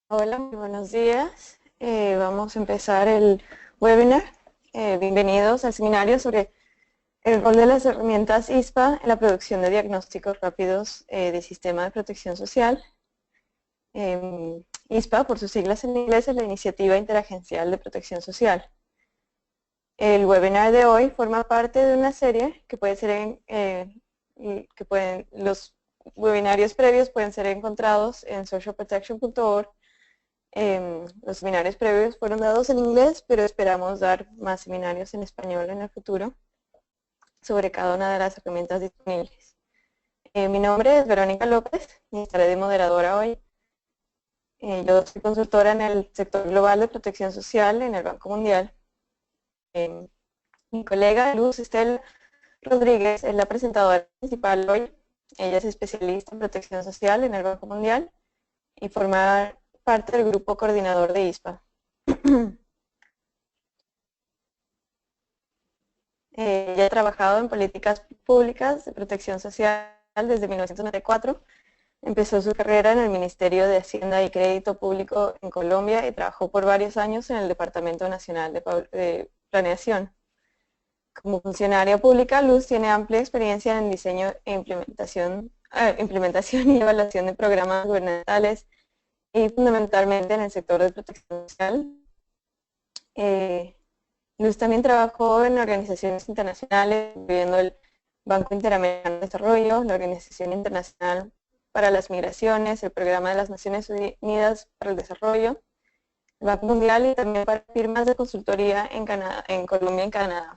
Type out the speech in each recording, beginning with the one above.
Hola, muy buenos días. Vamos a empezar el webinar. Bienvenidos al seminario sobre el rol de las herramientas ISPA en la producción de diagnósticos rápidos de sistema de protección social. ISPA, por sus siglas en inglés, es la Iniciativa Interagencial de Protección Social. El webinar de hoy forma parte de una serie que puede ser los webinarios previos pueden ser encontrados en socialprotection.org. Los seminarios previos fueron dados en inglés, pero esperamos dar más seminarios en español en el futuro sobre cada una de las herramientas disponibles. Mi nombre es Verónica López y estaré de moderadora hoy. Yo soy consultora en el sector global de protección social en el Banco Mundial. Mi colega Luz Estel Rodríguez es la presentadora principal hoy. Ella es especialista en protección social en el Banco Mundial y forma parte del grupo coordinador de ISPA. Ella ha trabajado en políticas públicas de protección social desde 1994. Empezó su carrera en el Ministerio de Hacienda y Crédito Público en Colombia y trabajó por varios años en el Departamento Nacional de Planeación. Como funcionaria pública, Luz tiene amplia experiencia en diseño e implementación y evaluación de programas gubernamentales y fundamentalmente en el sector de protección social. Luz también trabajó en organizaciones internacionales, incluyendo el Banco Interamericano de Desarrollo, la Organización Internacional para las Migraciones, el Programa de las Naciones Unidas para el Desarrollo, el Banco Mundial y también para firmas de consultoría en Colombia y en Canadá.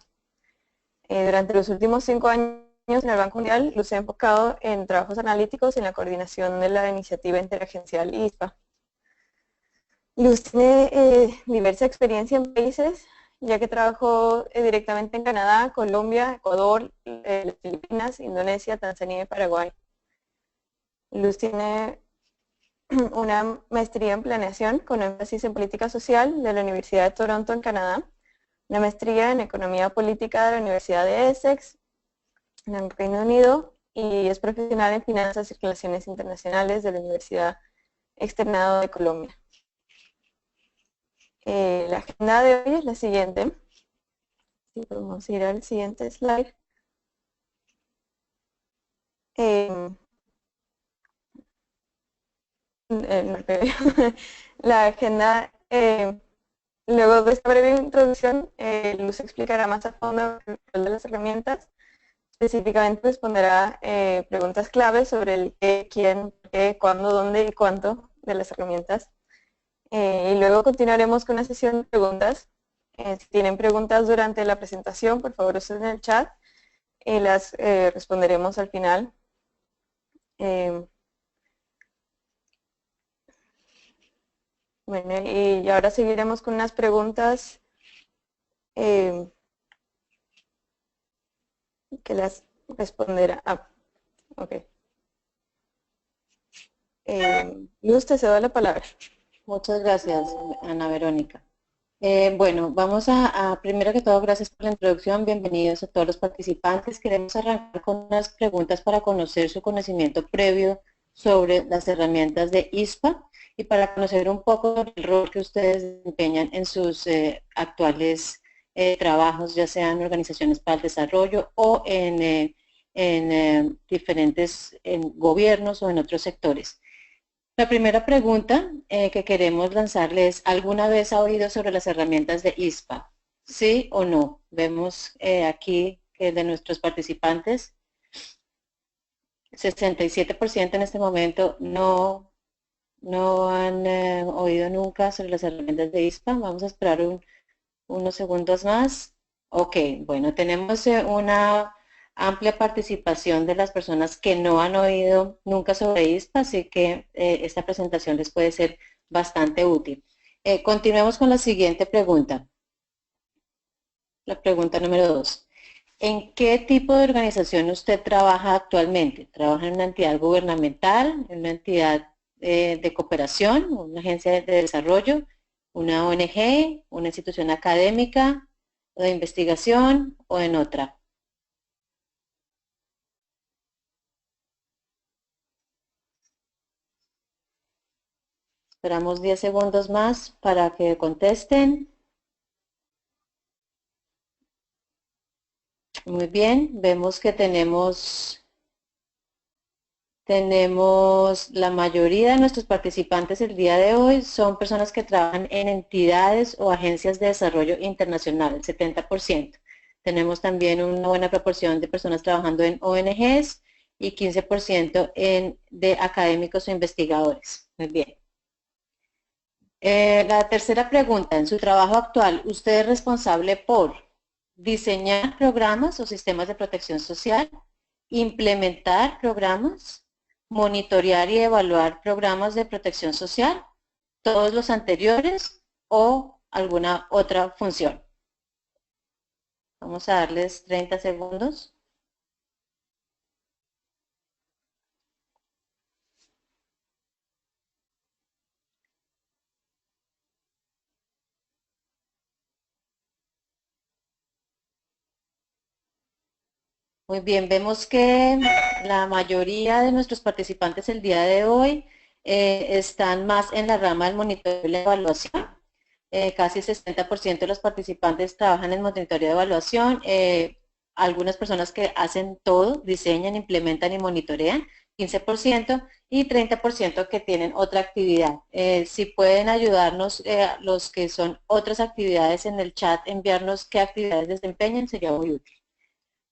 Durante los últimos 5 años en el Banco Mundial, Luz se ha enfocado en trabajos analíticos y en la coordinación de la iniciativa interagencial ISPA. Luz tiene diversa experiencia en países, ya que trabajó directamente en Canadá, Colombia, Ecuador, las Filipinas, Indonesia, Tanzania y Paraguay. Luz tiene una maestría en planeación con énfasis en política social de la Universidad de Toronto en Canadá, una maestría en economía política de la Universidad de Essex en el Reino Unido y es profesional en finanzas y relaciones internacionales de la Universidad Externado de Colombia. La agenda de hoy es la siguiente. Si podemos ir al siguiente slide. La agenda, luego de esta breve introducción, Luz explicará más a fondo el rol de las herramientas. Específicamente responderá preguntas clave sobre el qué, quién, qué, cuándo, dónde y cuánto de las herramientas. Y luego continuaremos con una sesión de preguntas. Si tienen preguntas durante la presentación, por favor usen el chat y las responderemos al final. Bueno, y ahora seguiremos con unas preguntas que las responderá. Ok. Luz, te cedo la palabra. Muchas gracias, Ana Verónica. Bueno, vamos primero que todo, gracias por la introducción, bienvenidos a todos los participantes. Queremos arrancar con unas preguntas para conocer su conocimiento previo sobre las herramientas de ISPA y para conocer un poco el rol que ustedes desempeñan en sus actuales trabajos, ya sean organizaciones para el desarrollo o en diferentes gobiernos o en otros sectores. La primera pregunta que queremos lanzarle es, ¿alguna vez ha oído sobre las herramientas de ISPA? ¿Sí o no? Vemos aquí que de nuestros participantes, 67% en este momento no han oído nunca sobre las herramientas de ISPA. Vamos a esperar unos segundos más. Ok, bueno, tenemos una amplia participación de las personas que no han oído nunca sobre ISPA, así que esta presentación les puede ser bastante útil. Continuemos con la siguiente pregunta. La pregunta número 2. ¿En qué tipo de organización usted trabaja actualmente? ¿Trabaja en una entidad gubernamental, en una entidad de cooperación, una agencia de desarrollo, una ONG, una institución académica o de investigación o en otra? Esperamos 10 segundos más para que contesten. Muy bien, vemos que tenemos la mayoría de nuestros participantes el día de hoy son personas que trabajan en entidades o agencias de desarrollo internacional, el 70%. Tenemos también una buena proporción de personas trabajando en ONGs y 15% de académicos o investigadores. Muy bien. La tercera pregunta, en su trabajo actual, ¿usted es responsable por diseñar programas o sistemas de protección social, implementar programas, monitorear y evaluar programas de protección social, todos los anteriores o alguna otra función? Vamos a darles 30 segundos. Muy bien, vemos que la mayoría de nuestros participantes el día de hoy están más en la rama del monitoreo y la evaluación. Casi 60% de los participantes trabajan en monitoreo de evaluación. Algunas personas que hacen todo, diseñan, implementan y monitorean, 15%, y 30% que tienen otra actividad. Si pueden ayudarnos los que son otras actividades en el chat, enviarnos qué actividades desempeñan, sería muy útil.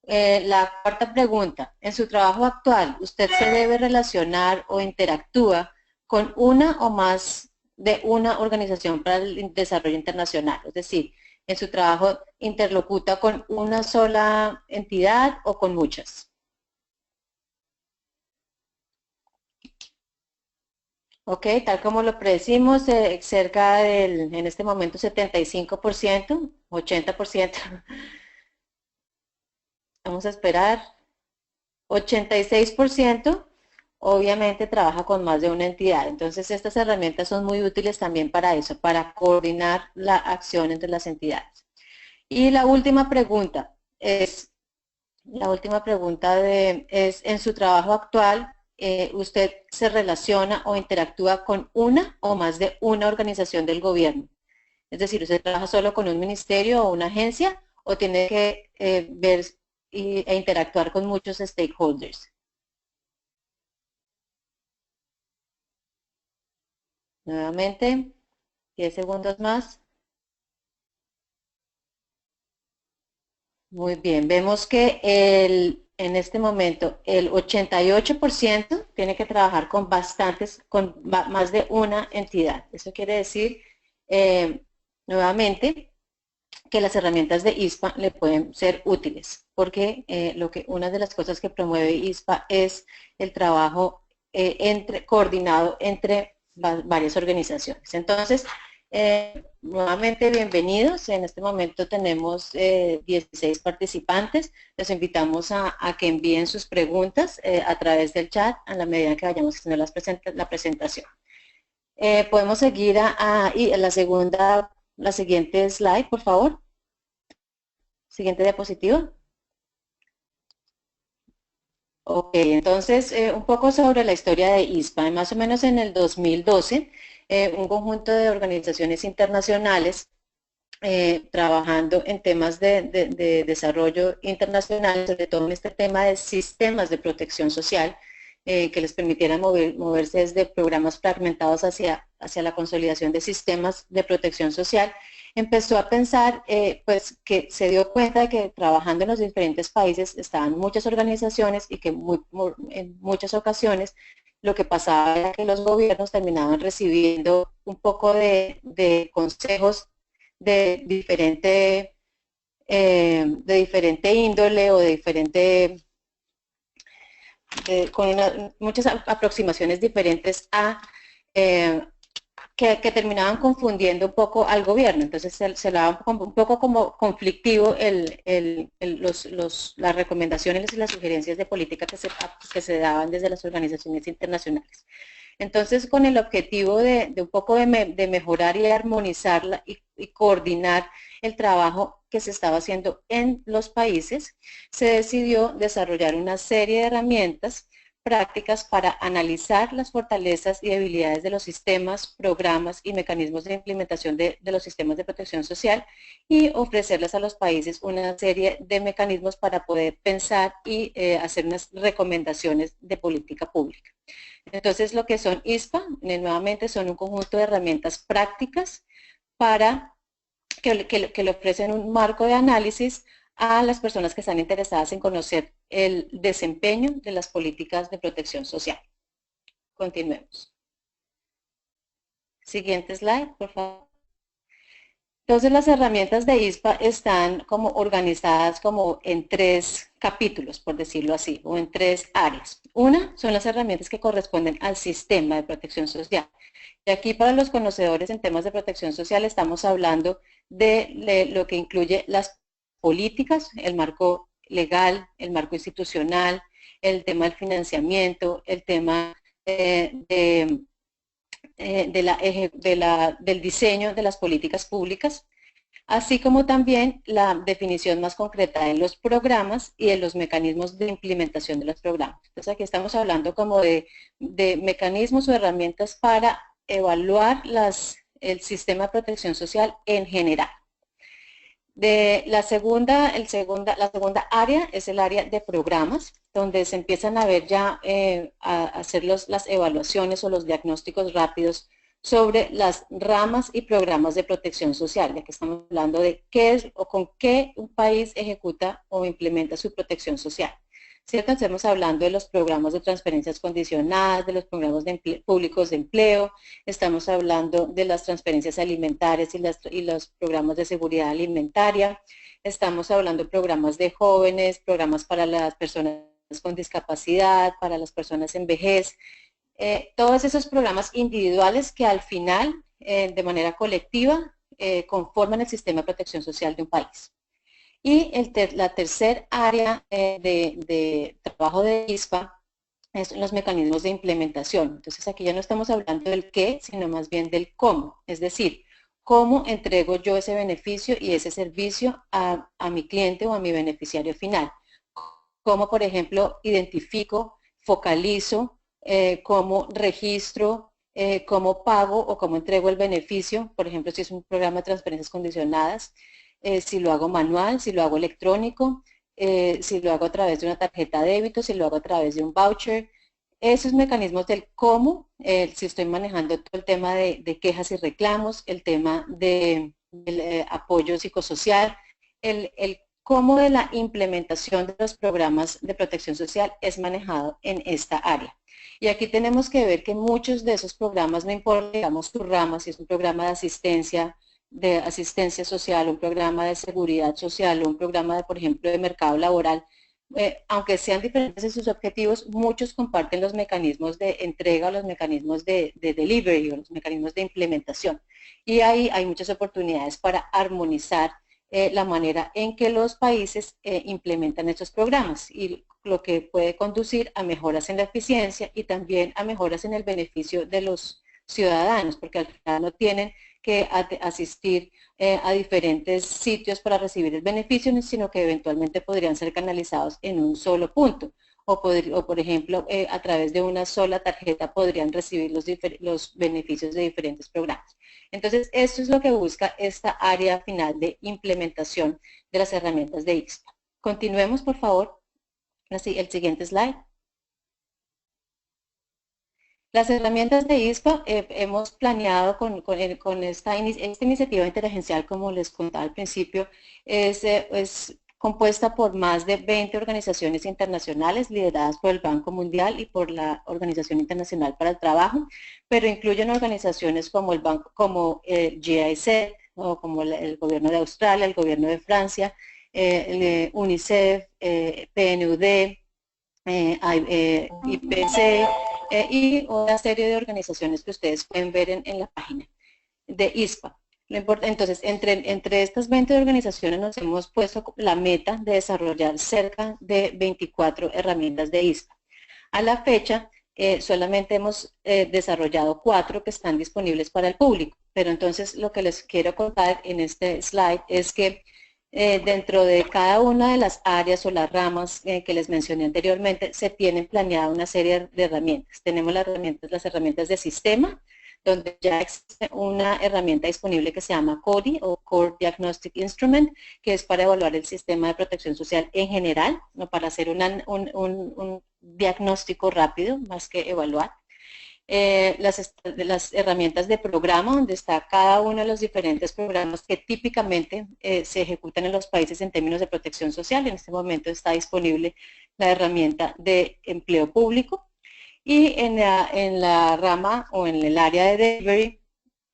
La cuarta pregunta, en su trabajo actual, ¿usted se debe relacionar o interactúa con una o más de una organización para el desarrollo internacional? Es decir, en su trabajo interlocuta con una sola entidad o con muchas. Ok, tal como lo predecimos, cerca del, en este momento, 75%, 80%. Vamos a esperar. 86% obviamente trabaja con más de una entidad. Entonces estas herramientas son muy útiles también para eso, para coordinar la acción entre las entidades. Y la última pregunta es, en su trabajo actual, ¿usted se relaciona o interactúa con una o más de una organización del gobierno? Es decir, ¿usted trabaja solo con un ministerio o una agencia o tiene que ver e interactuar con muchos stakeholders? Nuevamente, 10 segundos más. Muy bien, vemos que en este momento el 88% tiene que trabajar con más de una entidad. Eso quiere decir, nuevamente, que las herramientas de ISPA le pueden ser útiles, porque una de las cosas que promueve ISPA es el trabajo coordinado entre varias organizaciones. Entonces, nuevamente bienvenidos. En este momento tenemos 16 participantes. Los invitamos a que envíen sus preguntas a través del chat a la medida que vayamos haciendo la presentación. Podemos seguir a la siguiente slide, por favor. Siguiente diapositiva. Ok, entonces un poco sobre la historia de ISPA. Más o menos en el 2012, un conjunto de organizaciones internacionales trabajando en temas de desarrollo internacional, sobre todo en este tema de sistemas de protección social, que les permitieran moverse desde programas fragmentados hacia la consolidación de sistemas de protección social. Empezó a pensar, pues que se dio cuenta de que trabajando en los diferentes países estaban muchas organizaciones y que en muchas ocasiones lo que pasaba era que los gobiernos terminaban recibiendo un poco de consejos de diferente índole o con muchas aproximaciones diferentes que terminaban confundiendo un poco al gobierno. Entonces se daba un poco como conflictivo las recomendaciones y las sugerencias de política que se daban desde las organizaciones internacionales. Entonces, con el objetivo de un poco de mejorar y armonizarla y coordinar el trabajo que se estaba haciendo en los países, se decidió desarrollar una serie de herramientas prácticas para analizar las fortalezas y debilidades de los sistemas, programas y mecanismos de implementación de los sistemas de protección social y ofrecerles a los países una serie de mecanismos para poder pensar y hacer unas recomendaciones de política pública. Entonces, lo que son ISPA, nuevamente, son un conjunto de herramientas prácticas para que le ofrecen un marco de análisis a las personas que están interesadas en conocer el desempeño de las políticas de protección social. Continuemos. Siguiente slide, por favor. Entonces, las herramientas de ISPA están como organizadas como en 3 capítulos, por decirlo así, o en 3 áreas. Una son las herramientas que corresponden al sistema de protección social. Y aquí, para los conocedores en temas de protección social, estamos hablando de lo que incluye las políticas, el marco legal, el marco institucional, el tema del financiamiento, el tema del diseño de las políticas públicas, así como también la definición más concreta de los programas y de los mecanismos de implementación de los programas. Entonces aquí estamos hablando como de mecanismos o herramientas para evaluar el sistema de protección social en general. La segunda área es el área de programas, donde se empiezan a ver ya, a hacer las evaluaciones o los diagnósticos rápidos sobre las ramas y programas de protección social, ya que estamos hablando de qué es o con qué un país ejecuta o implementa su protección social. ¿Cierto? Estamos hablando de los programas de transferencias condicionadas, de los programas públicos de empleo, estamos hablando de las transferencias alimentarias y los programas de seguridad alimentaria, estamos hablando de programas de jóvenes, programas para las personas con discapacidad, para las personas en vejez, todos esos programas individuales que al final, de manera colectiva, conforman el sistema de protección social de un país. Y la tercera área de trabajo de ISPA son los mecanismos de implementación. Entonces aquí ya no estamos hablando del qué, sino más bien del cómo. Es decir, cómo entrego yo ese beneficio y ese servicio a mi cliente o a mi beneficiario final. Cómo, por ejemplo, identifico, focalizo, cómo registro, cómo pago o cómo entrego el beneficio. Por ejemplo, si es un programa de transferencias condicionadas, si lo hago manual, si lo hago electrónico, si lo hago a través de una tarjeta de débito, si lo hago a través de un voucher. Esos mecanismos del cómo, si estoy manejando todo el tema de quejas y reclamos, el tema del apoyo psicosocial, el cómo de la implementación de los programas de protección social es manejado en esta área. Y aquí tenemos que ver que muchos de esos programas, no importa, digamos, su rama, si es un programa de asistencia social, un programa de seguridad social o un programa, por ejemplo, de mercado laboral, aunque sean diferentes en sus objetivos, muchos comparten los mecanismos de entrega o los mecanismos de delivery o los mecanismos de implementación. Y ahí hay muchas oportunidades para armonizar la manera en que los países implementan estos programas y lo que puede conducir a mejoras en la eficiencia y también a mejoras en el beneficio de los ciudadanos, porque al final no tienen que asistir a diferentes sitios para recibir el beneficio, sino que eventualmente podrían ser canalizados en un solo punto. O por ejemplo, a través de una sola tarjeta podrían recibir los beneficios de diferentes programas. Entonces, esto es lo que busca esta área final de implementación de las herramientas de ISPA. Continuemos, por favor. El siguiente slide. Las herramientas de ISPA hemos planeado con esta iniciativa interagencial, como les contaba al principio, es compuesta por más de 20 organizaciones internacionales lideradas por el Banco Mundial y por la Organización Internacional para el Trabajo, pero incluyen organizaciones como el banco, como GIZ, o como el gobierno de Australia, el gobierno de Francia, UNICEF, PNUD, IPC y una serie de organizaciones que ustedes pueden ver en la página de ISPA. Entonces, entre estas 20 organizaciones nos hemos puesto la meta de desarrollar cerca de 24 herramientas de ISPA. A la fecha, solamente hemos desarrollado 4 que están disponibles para el público, pero entonces lo que les quiero contar en este slide es que dentro de cada una de las áreas o las ramas que les mencioné anteriormente, se tienen planeada una serie de herramientas. Tenemos las herramientas de sistema, donde ya existe una herramienta disponible que se llama CODI o Core Diagnostic Instrument, que es para evaluar el sistema de protección social en general, no para hacer un diagnóstico rápido, más que evaluar. Las herramientas de programa, donde está cada uno de los diferentes programas que típicamente se ejecutan en los países en términos de protección social. En este momento está disponible la herramienta de empleo público. Y en la rama o en el área de delivery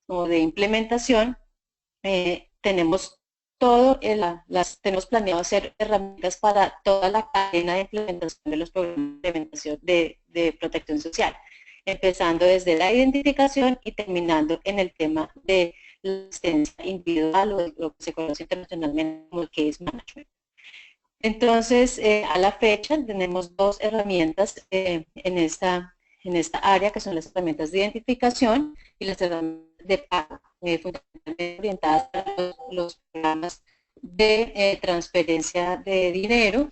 o de implementación, tenemos tenemos planeado hacer herramientas para toda la cadena de implementación de los programas de implementación de protección social, empezando desde la identificación y terminando en el tema de la asistencia individual o lo que se conoce internacionalmente como el case management. Entonces, a la fecha tenemos dos herramientas en esta área, que son las herramientas de identificación y las herramientas de pago, fundamentalmente orientadas a los programas de transferencia de dinero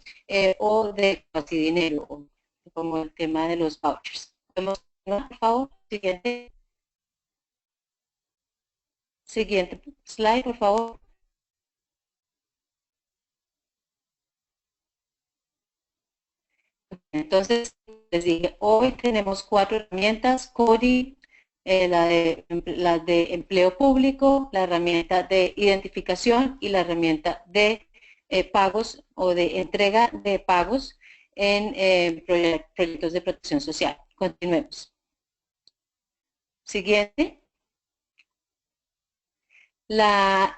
o de cuasi dinero, como el tema de los vouchers. ¿Podemos, por favor? Siguiente slide, por favor. Entonces, les dije, hoy tenemos 4 herramientas: CODI, la de empleo público, la herramienta de identificación y la herramienta de pagos o de entrega de pagos en proyectos de protección social. Continuemos. Siguiente. Las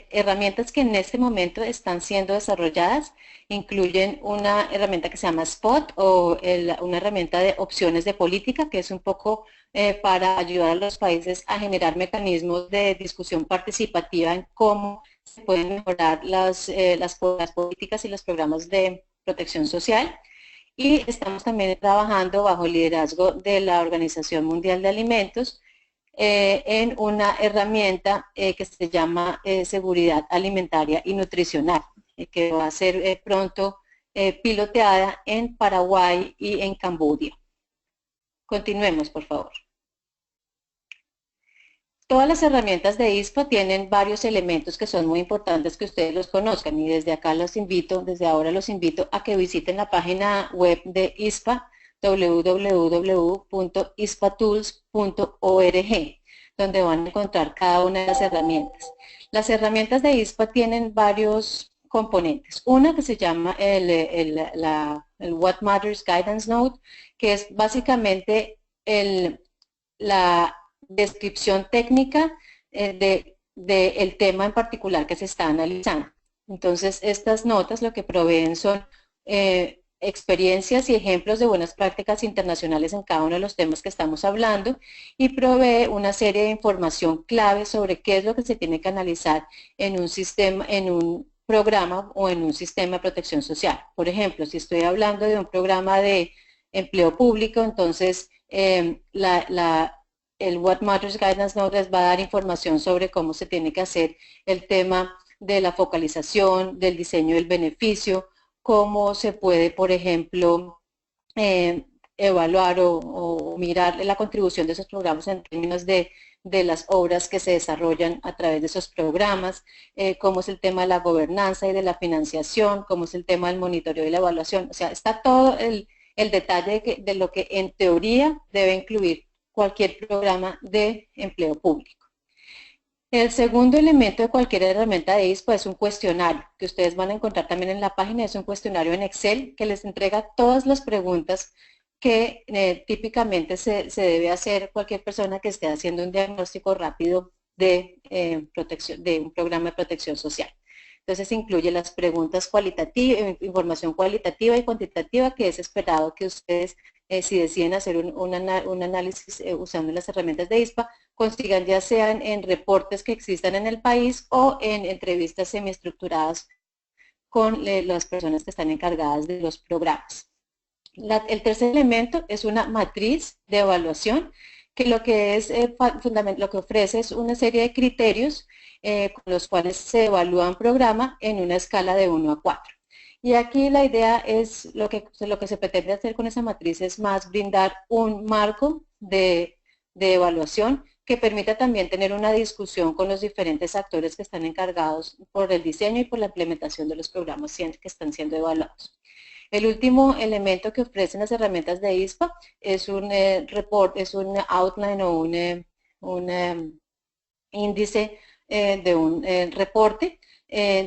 herramientas que en este momento están siendo desarrolladas incluyen una herramienta que se llama SPOT o una herramienta de opciones de política, que es un poco para ayudar a los países a generar mecanismos de discusión participativa en cómo se pueden mejorar las políticas y los programas de protección social. Y estamos también trabajando bajo el liderazgo de la Organización Mundial de Alimentos en una herramienta que se llama seguridad alimentaria y nutricional, que va a ser pronto piloteada en Paraguay y en Camboya. Continuemos, por favor. Todas las herramientas de ISPA tienen varios elementos que son muy importantes que ustedes los conozcan, y desde ahora los invito a que visiten la página web de ISPA, www.ispatools.org, donde van a encontrar cada una de las herramientas. Las herramientas de ISPA tienen varios componentes. Una que se llama el What Matters Guidance Note, que es básicamente la descripción técnica del tema en particular que se está analizando. Entonces, estas notas lo que proveen son experiencias y ejemplos de buenas prácticas internacionales en cada uno de los temas que estamos hablando, y provee una serie de información clave sobre qué es lo que se tiene que analizar en un sistema, en un programa o en un sistema de protección social. Por ejemplo, si estoy hablando de un programa de empleo público, entonces el What Matters Guidance Note les va a dar información sobre cómo se tiene que hacer el tema de la focalización, del diseño del beneficio, cómo se puede, por ejemplo, evaluar o mirar la contribución de esos programas en términos de las obras que se desarrollan a través de esos programas, cómo es el tema de la gobernanza y de la financiación, cómo es el tema del monitoreo y la evaluación. O sea, está todo el detalle de lo que en teoría debe incluir cualquier programa de empleo público. El segundo elemento de cualquier herramienta de ISPA es un cuestionario, que ustedes van a encontrar también en la página. Es un cuestionario en Excel que les entrega todas las preguntas que típicamente se debe hacer cualquier persona que esté haciendo un diagnóstico rápido de un programa de protección social. Entonces incluye las preguntas cualitativas, información cualitativa y cuantitativa, que es esperado que ustedes, si deciden hacer un análisis usando las herramientas de ISPA, consigan ya sean en reportes que existan en el país o en entrevistas semiestructuradas con las personas que están encargadas de los programas. El tercer elemento es una matriz de evaluación que lo que es lo que ofrece es una serie de criterios con los cuales se evalúa un programa en una escala de 1 a 4. Y aquí la idea es, lo que se pretende hacer con esa matriz es más brindar un marco de evaluación que permita también tener una discusión con los diferentes actores que están encargados por el diseño y por la implementación de los programas que están siendo evaluados. El último elemento que ofrecen las herramientas de ISPA es un report, es un outline o un índice de un reporte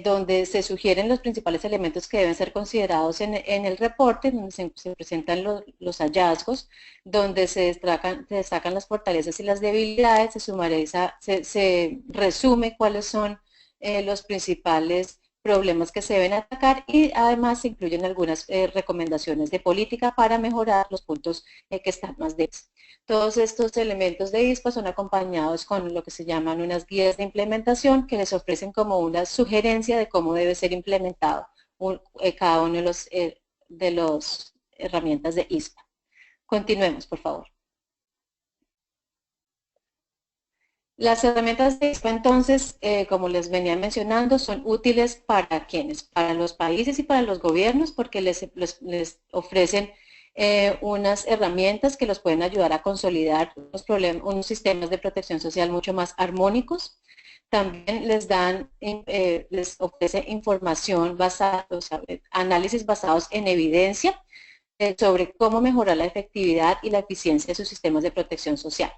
donde se sugieren los principales elementos que deben ser considerados en el reporte, donde se presentan los hallazgos, donde se destacan las fortalezas y las debilidades, se resume cuáles son los principales problemas que se deben atacar y además se incluyen algunas recomendaciones de política para mejorar los puntos que están más débiles. Todos estos elementos de ISPA son acompañados con lo que se llaman unas guías de implementación que les ofrecen como una sugerencia de cómo debe ser implementado cada uno de los herramientas de ISPA. Continuemos, por favor. Las herramientas de ISPA, entonces, como les venía mencionando, son útiles para quienes, para los países y para los gobiernos, porque les ofrecen unas herramientas que los pueden ayudar a consolidar unos sistemas de protección social mucho más armónicos. También les ofrece información basada, o sea, análisis basados en evidencia sobre cómo mejorar la efectividad y la eficiencia de sus sistemas de protección social.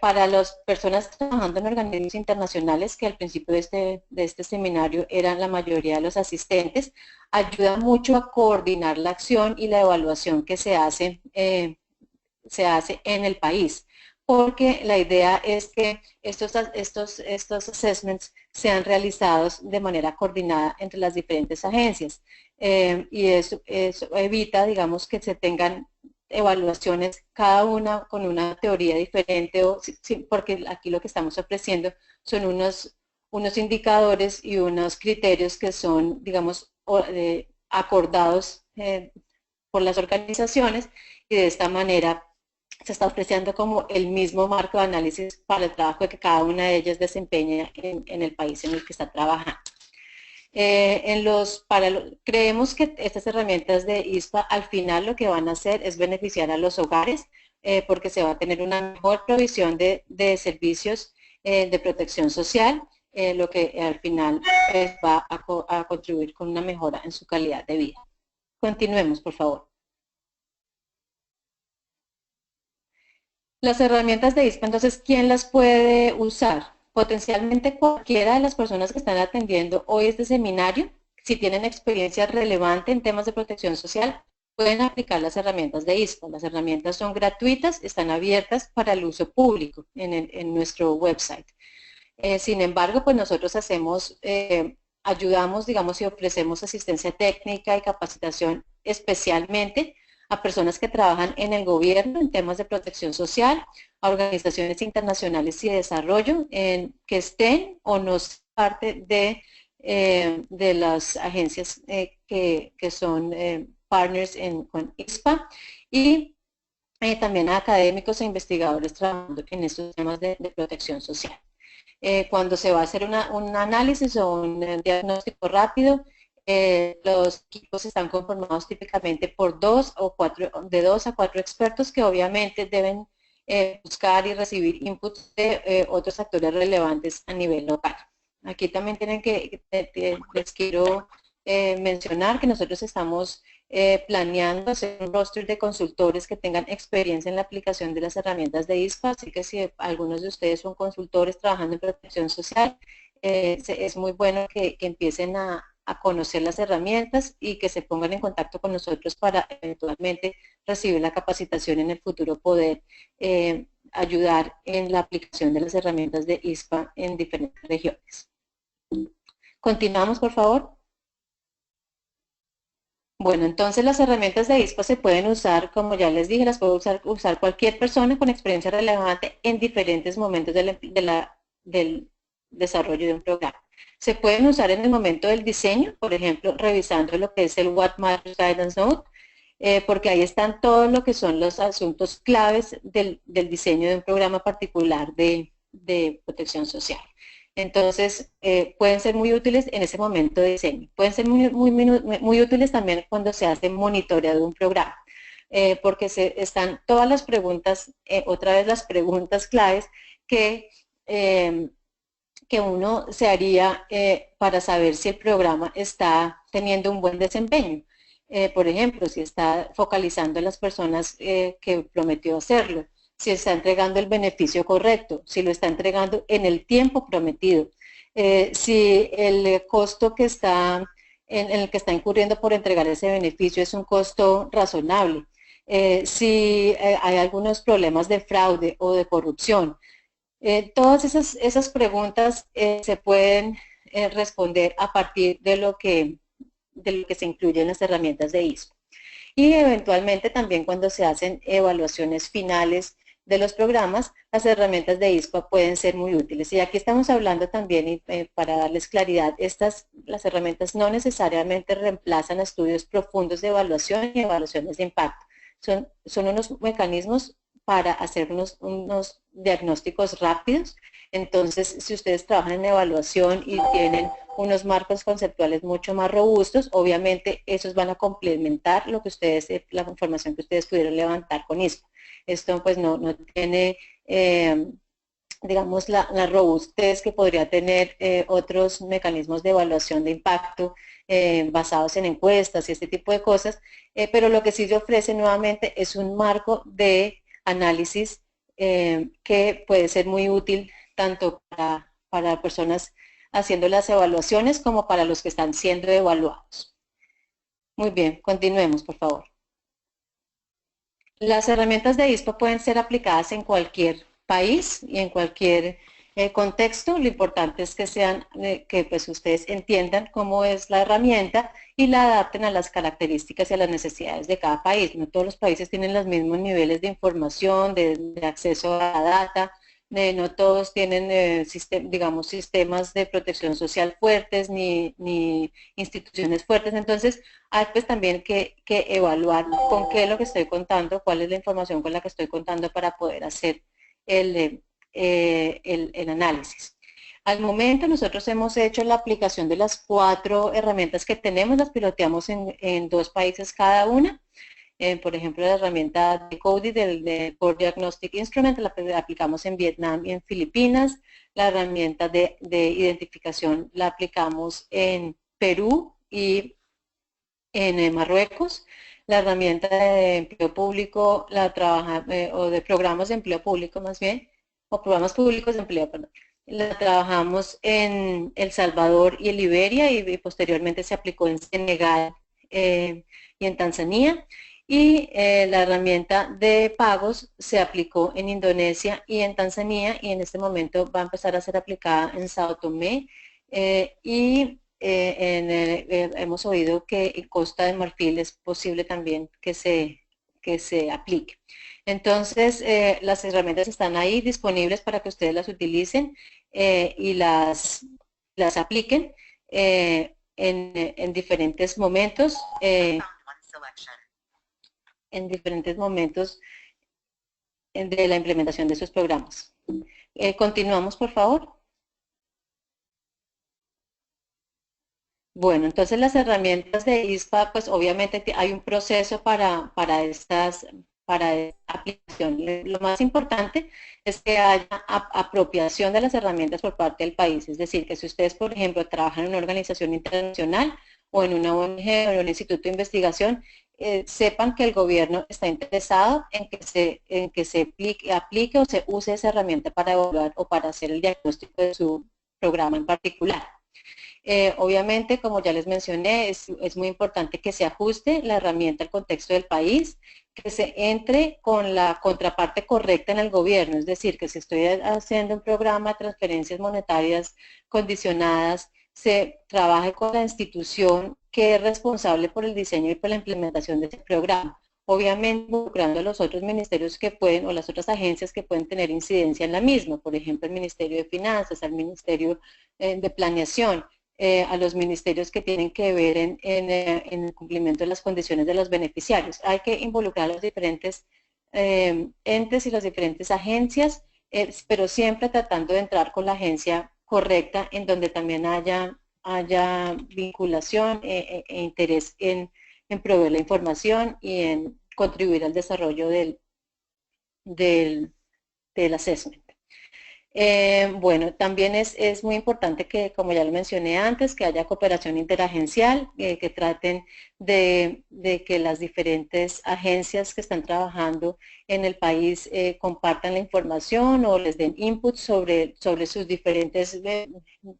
Para las personas trabajando en organismos internacionales, que al principio de este seminario eran la mayoría de los asistentes, ayuda mucho a coordinar la acción y la evaluación que se hace en el país, porque la idea es que estos assessments sean realizados de manera coordinada entre las diferentes agencias y eso evita, digamos, que se tengan evaluaciones, cada una con una teoría diferente, porque aquí lo que estamos ofreciendo son unos indicadores y unos criterios que son, digamos, acordados por las organizaciones y de esta manera se está ofreciendo como el mismo marco de análisis para el trabajo que cada una de ellas desempeña en el país en el que está trabajando. Creemos que estas herramientas de ISPA al final lo que van a hacer es beneficiar a los hogares porque se va a tener una mejor provisión de servicios de protección social, lo que al final va a contribuir con una mejora en su calidad de vida. Continuemos, por favor. Las herramientas de ISPA, entonces, ¿quién las puede usar? Potencialmente cualquiera de las personas que están atendiendo hoy este seminario, si tienen experiencia relevante en temas de protección social, pueden aplicar las herramientas de ISPA. Las herramientas son gratuitas, están abiertas para el uso público en nuestro website. Sin embargo, pues nosotros ayudamos, digamos, y ofrecemos asistencia técnica y capacitación especialmente a personas que trabajan en el gobierno en temas de protección social, a organizaciones internacionales y de desarrollo que estén o no sean parte de las agencias que son partners con ISPA y también a académicos e investigadores trabajando en estos temas de protección social. Cuando se va a hacer un análisis o un diagnóstico rápido, los equipos están conformados típicamente por de 2 a 4 expertos que obviamente deben buscar y recibir inputs de otros actores relevantes a nivel local. Aquí también les quiero mencionar que nosotros estamos planeando hacer un roster de consultores que tengan experiencia en la aplicación de las herramientas de ISPA, así que si algunos de ustedes son consultores trabajando en protección social, es muy bueno que empiecen a conocer las herramientas y que se pongan en contacto con nosotros para eventualmente recibir la capacitación en el futuro, poder ayudar en la aplicación de las herramientas de ISPA en diferentes regiones. Continuamos, por favor. Bueno, entonces las herramientas de ISPA se pueden usar, como ya les dije, las puede usar cualquier persona con experiencia relevante en diferentes momentos del desarrollo de un programa. Se pueden usar en el momento del diseño, por ejemplo, revisando lo que es el What Matters Guidance Note, porque ahí están todo lo que son los asuntos claves del diseño de un programa particular de protección social. Entonces, pueden ser muy útiles en ese momento de diseño. Pueden ser muy útiles también cuando se hace monitoreo de un programa, porque están todas las preguntas, otra vez las preguntas claves que uno se haría para saber si el programa está teniendo un buen desempeño. Por ejemplo, si está focalizando en las personas que prometió hacerlo, si está entregando el beneficio correcto, si lo está entregando en el tiempo prometido, si el costo que está en el que está incurriendo por entregar ese beneficio es un costo razonable, si hay algunos problemas de fraude o de corrupción. Todas esas preguntas se pueden responder a partir de lo que se incluye en las herramientas de ISPA. Y eventualmente también cuando se hacen evaluaciones finales de los programas, las herramientas de ISPA pueden ser muy útiles. Y aquí estamos hablando también, para darles claridad, las herramientas no necesariamente reemplazan estudios profundos de evaluación y evaluaciones de impacto. Son unos mecanismos para hacer unos diagnósticos rápidos. Entonces, si ustedes trabajan en evaluación y tienen unos marcos conceptuales mucho más robustos, obviamente esos van a complementar la información que ustedes pudieron levantar con ISPA. Esto pues no tiene, digamos, la robustez que podría tener otros mecanismos de evaluación de impacto basados en encuestas y este tipo de cosas, pero lo que sí se ofrece nuevamente es un marco de análisis que puede ser muy útil tanto para personas haciendo las evaluaciones como para los que están siendo evaluados. Muy bien, continuemos, por favor. Las herramientas de ISPA pueden ser aplicadas en cualquier país y en cualquier contexto. Lo importante es que que pues ustedes entiendan cómo es la herramienta y la adapten a las características y a las necesidades de cada país. No todos los países tienen los mismos niveles de información, de acceso a la data, no todos tienen, digamos, sistemas de protección social fuertes ni instituciones fuertes. Entonces, hay pues también que evaluar con qué es lo que estoy contando, cuál es la información con la que estoy contando para poder hacer el análisis. Al momento nosotros hemos hecho la aplicación de las 4 herramientas que tenemos, las piloteamos en 2 países cada una. Por ejemplo, la herramienta de CODI del Core Diagnostic Instrument la aplicamos en Vietnam y en Filipinas. La herramienta de identificación la aplicamos en Perú y en Marruecos. La herramienta de empleo público o de programas de empleo público más bien, o programas públicos de empleo, perdón. La trabajamos en El Salvador y en Liberia y posteriormente se aplicó en Senegal y en Tanzania. Y la herramienta de pagos se aplicó en Indonesia y en Tanzania y en este momento va a empezar a ser aplicada en Sao Tomé y hemos oído que en Costa de Marfil es posible también que se aplique. Entonces, las herramientas están ahí disponibles para que ustedes las utilicen y las apliquen en diferentes momentos. De la implementación de sus programas. Continuamos, por favor. Bueno, entonces las herramientas de ISPA, pues obviamente hay un proceso para aplicación. Lo más importante es que haya apropiación de las herramientas por parte del país. Es decir, que si ustedes, por ejemplo, trabajan en una organización internacional o en una ONG o en un instituto de investigación, sepan que el gobierno está interesado en que se aplique o se use esa herramienta para evaluar o para hacer el diagnóstico de su programa en particular. Obviamente, como ya les mencioné, es muy importante que se ajuste la herramienta al contexto del país, que se entre con la contraparte correcta en el gobierno, es decir, que si estoy haciendo un programa de transferencias monetarias condicionadas, se trabaje con la institución que es responsable por el diseño y por la implementación de ese programa. Obviamente involucrando a los otros ministerios que pueden o las otras agencias que pueden tener incidencia en la misma, por ejemplo, el Ministerio de Finanzas, el Ministerio de Planeación, a los ministerios que tienen que ver en el cumplimiento de las condiciones de los beneficiarios. Hay que involucrar a los diferentes entes y las diferentes agencias, pero siempre tratando de entrar con la agencia correcta, en donde también haya vinculación e interés en proveer la información y en contribuir al desarrollo del assessment. Bueno, también es muy importante que, como ya lo mencioné antes, que haya cooperación interagencial, que traten de que las diferentes agencias que están trabajando en el país compartan la información o les den input sobre sus diferentes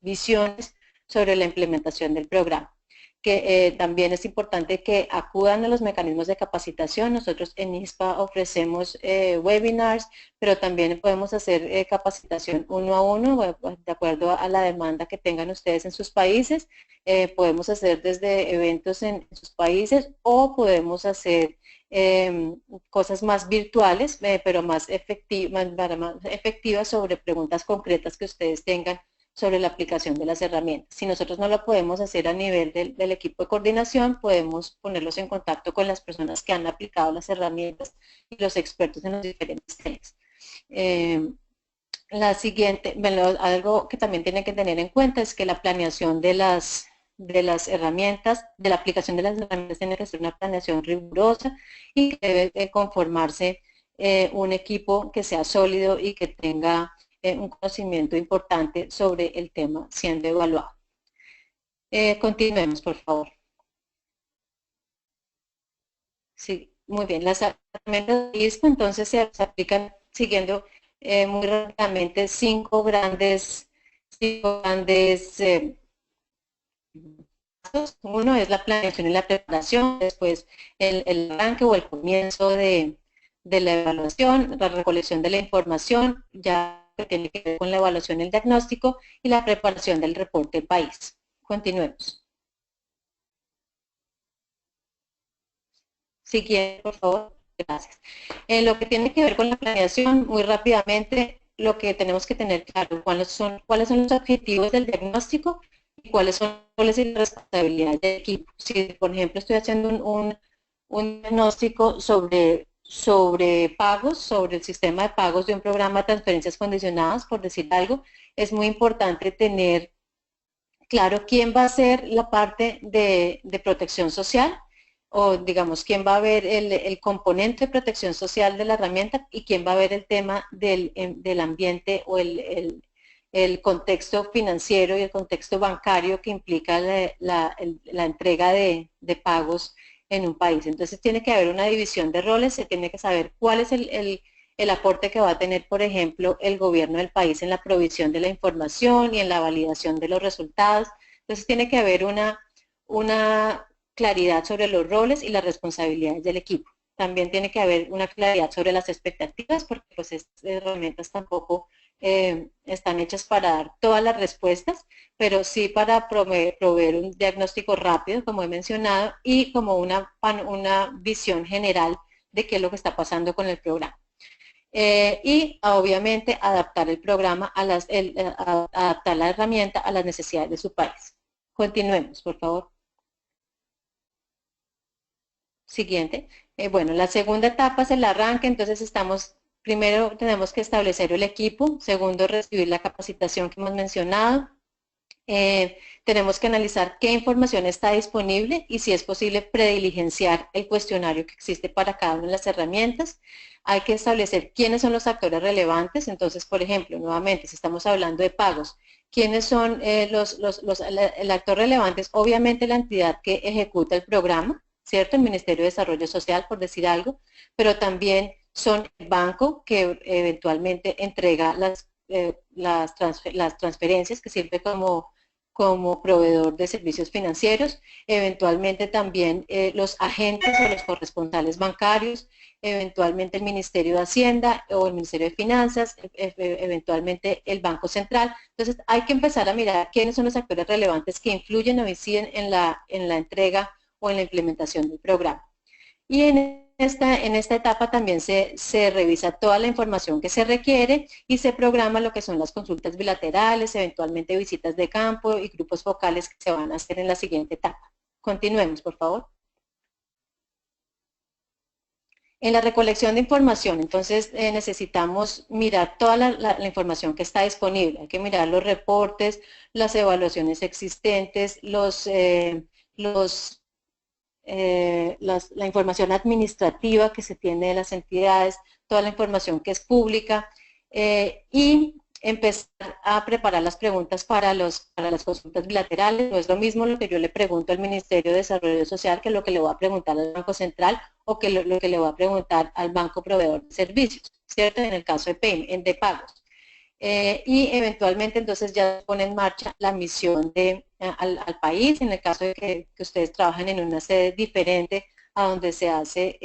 visiones sobre la implementación del programa. Que también es importante que acudan a los mecanismos de capacitación. Nosotros en ISPA ofrecemos webinars, pero también podemos hacer capacitación uno a uno, de acuerdo a la demanda que tengan ustedes en sus países. Podemos hacer desde eventos en sus países o podemos hacer cosas más virtuales, pero más efectivas sobre preguntas concretas que ustedes tengan sobre la aplicación de las herramientas. Si nosotros no lo podemos hacer a nivel del equipo de coordinación, podemos ponerlos en contacto con las personas que han aplicado las herramientas y los expertos en los diferentes temas. La siguiente, bueno, algo que también tienen que tener en cuenta es que la planeación de las herramientas, de la aplicación de las herramientas tiene que ser una planeación rigurosa y que debe conformarse un equipo que sea sólido y que tenga un conocimiento importante sobre el tema siendo evaluado. Continuemos, por favor. Sí, muy bien. Las herramientas de ISPA entonces se aplican siguiendo muy rápidamente cinco grandes pasos. Uno es la planeación y la preparación, después el arranque o el comienzo de la evaluación, la recolección de la información, ya que tiene que ver con la evaluación y el diagnóstico, y la preparación del reporte país. Continuemos. Siguiente, por favor. Gracias. En lo que tiene que ver con la planeación, muy rápidamente, lo que tenemos que tener claro, cuáles son los objetivos del diagnóstico y cuáles son los roles y las responsabilidades del equipo. Si, por ejemplo, estoy haciendo un diagnóstico sobre pagos, sobre el sistema de pagos de un programa de transferencias condicionadas, por decir algo, es muy importante tener claro quién va a ser la parte de protección social, o digamos, quién va a ver el componente de protección social de la herramienta y quién va a ver el tema del ambiente o el contexto financiero y el contexto bancario que implica la entrega de pagos en un país. Entonces tiene que haber una división de roles, se tiene que saber cuál es el aporte que va a tener, por ejemplo, el gobierno del país en la provisión de la información y en la validación de los resultados. Entonces tiene que haber una claridad sobre los roles y las responsabilidades del equipo. También tiene que haber una claridad sobre las expectativas, porque pues estas herramientas tampoco están hechas para dar todas las respuestas, pero sí para proveer un diagnóstico rápido, como he mencionado, y como una visión general de qué es lo que está pasando con el programa. Y obviamente adaptar el programa, adaptar la herramienta a las necesidades de su país. Continuemos, por favor. Siguiente. Bueno, la segunda etapa es el arranque, entonces primero tenemos que establecer el equipo, segundo recibir la capacitación que hemos mencionado, tenemos que analizar qué información está disponible y si es posible prediligenciar el cuestionario que existe para cada una de las herramientas. Hay que establecer quiénes son los actores relevantes, entonces, por ejemplo, nuevamente, si estamos hablando de pagos, ¿quiénes son el actor relevante? Es obviamente la entidad que ejecuta el programa, ¿cierto? El Ministerio de Desarrollo Social, por decir algo, pero también son el banco que eventualmente entrega las transferencias, que sirve como proveedor de servicios financieros, eventualmente también los agentes o los corresponsales bancarios, eventualmente el Ministerio de Hacienda o el Ministerio de Finanzas, eventualmente el Banco Central. Entonces hay que empezar a mirar quiénes son los actores relevantes que influyen o inciden en la entrega o en la implementación del programa. Y en en esta etapa también se revisa toda la información que se requiere y se programa lo que son las consultas bilaterales, eventualmente visitas de campo y grupos focales que se van a hacer en la siguiente etapa. Continuemos, por favor. En la recolección de información, entonces necesitamos mirar toda la información que está disponible. Hay que mirar los reportes, las evaluaciones existentes, la información administrativa que se tiene de las entidades, toda la información que es pública y empezar a preparar las preguntas para las consultas bilaterales. No es lo mismo lo que yo le pregunto al Ministerio de Desarrollo Social que lo que le voy a preguntar al Banco Central o que lo que le voy a preguntar al Banco Proveedor de Servicios, ¿cierto? En el caso de pagos. Y eventualmente entonces ya pone en marcha la misión al país, en el caso de que ustedes trabajen en una sede diferente a donde se hace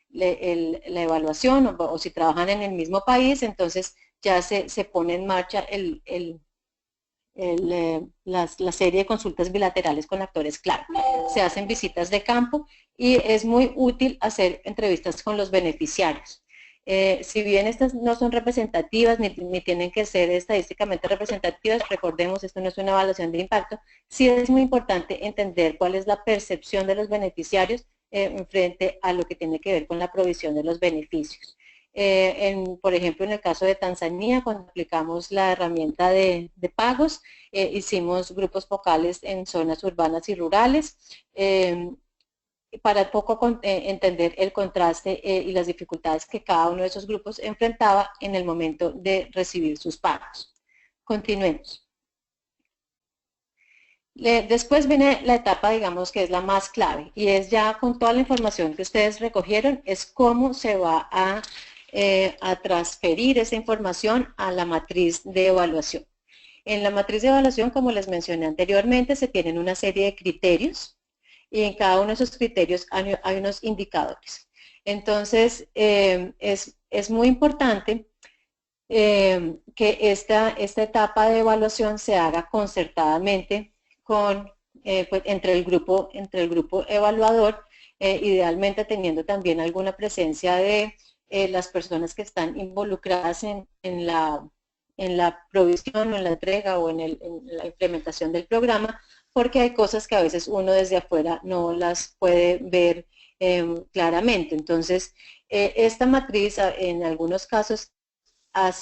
la evaluación o si trabajan en el mismo país, entonces ya se pone en marcha la serie de consultas bilaterales con actores clave. Se hacen visitas de campo y es muy útil hacer entrevistas con los beneficiarios. Si bien estas no son representativas ni tienen que ser estadísticamente representativas, recordemos, esto no es una evaluación de impacto, sí es muy importante entender cuál es la percepción de los beneficiarios frente a lo que tiene que ver con la provisión de los beneficios. Por ejemplo, en el caso de Tanzania, cuando aplicamos la herramienta de pagos, hicimos grupos focales en zonas urbanas y rurales, para poco entender el contraste y las dificultades que cada uno de esos grupos enfrentaba en el momento de recibir sus pagos. Continuemos. Después viene la etapa, digamos, que es la más clave, y es ya con toda la información que ustedes recogieron, es cómo se va a transferir esa información a la matriz de evaluación. En la matriz de evaluación, como les mencioné anteriormente, se tienen una serie de criterios, y en cada uno de esos criterios hay unos indicadores. Entonces, es muy importante que esta etapa de evaluación se haga concertadamente pues, entre el grupo evaluador, idealmente teniendo también alguna presencia de las personas que están involucradas en la provisión o en la entrega o en la implementación del programa, porque hay cosas que a veces uno desde afuera no las puede ver claramente. Entonces, esta matriz en algunos casos ha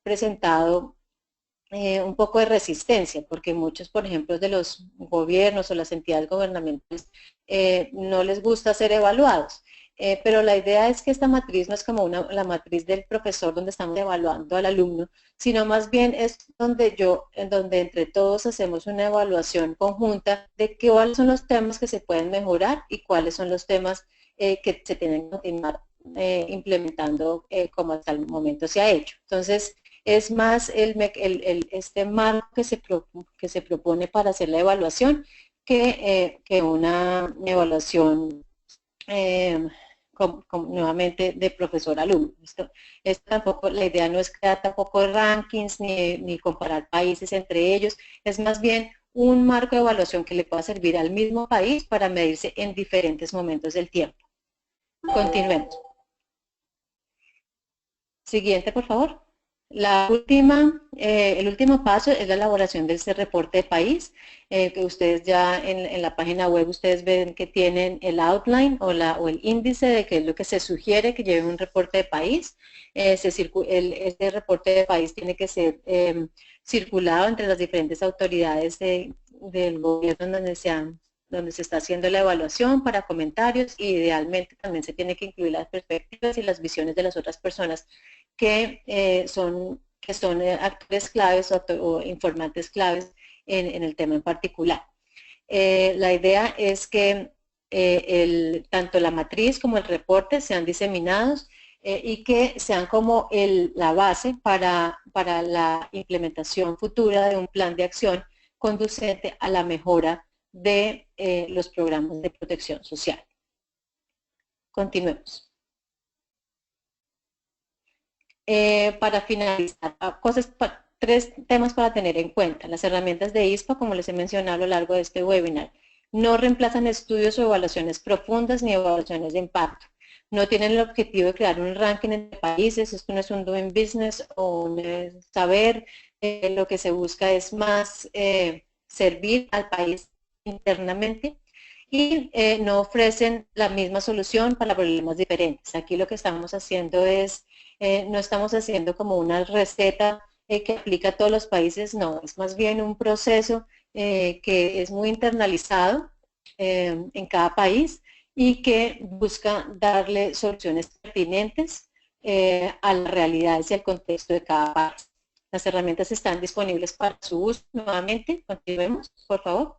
presentado un poco de resistencia, porque muchos, por ejemplo, de los gobiernos o las entidades gubernamentales no les gusta ser evaluados. Pero la idea es que esta matriz no es como la matriz del profesor donde estamos evaluando al alumno, sino más bien es donde entre todos hacemos una evaluación conjunta de cuáles son los temas que se pueden mejorar y cuáles son los temas que se tienen que continuar implementando como hasta el momento se ha hecho. Entonces, es más este marco que se propone para hacer la evaluación que una evaluación nuevamente de profesor-alumno. Esto tampoco, la idea no es crear tampoco rankings ni comparar países entre ellos, es más bien un marco de evaluación que le pueda servir al mismo país para medirse en diferentes momentos del tiempo. Continuemos. Siguiente, por favor. El último paso es la elaboración de este reporte de país, que ustedes ya en la página web ustedes ven que tienen el outline o el índice de qué es lo que se sugiere que lleve un reporte de país. Este reporte de país tiene que ser circulado entre las diferentes autoridades del gobierno donde se está haciendo la evaluación para comentarios, y idealmente también se tiene que incluir las perspectivas y las visiones de las otras personas que son actores claves o informantes claves en el tema en particular. La idea es que tanto la matriz como el reporte sean diseminados y que sean como la base para la implementación futura de un plan de acción conducente a la mejora de los programas de protección social. Continuemos. Para finalizar, tres temas para tener en cuenta. Las herramientas de ISPA, como les he mencionado a lo largo de este webinar, no reemplazan estudios o evaluaciones profundas ni evaluaciones de impacto. no tienen el objetivo de crear un ranking entre países, esto no es un doing business o un saber, lo que se busca es más servir al país internamente y no ofrecen la misma solución para problemas diferentes. Aquí lo que estamos haciendo es, no estamos haciendo como una receta que aplica a todos los países, no, es más bien un proceso que es muy internalizado en cada país y que busca darle soluciones pertinentes a las realidades y al contexto de cada país. Las herramientas están disponibles para su uso. Nuevamente, continuemos, por favor.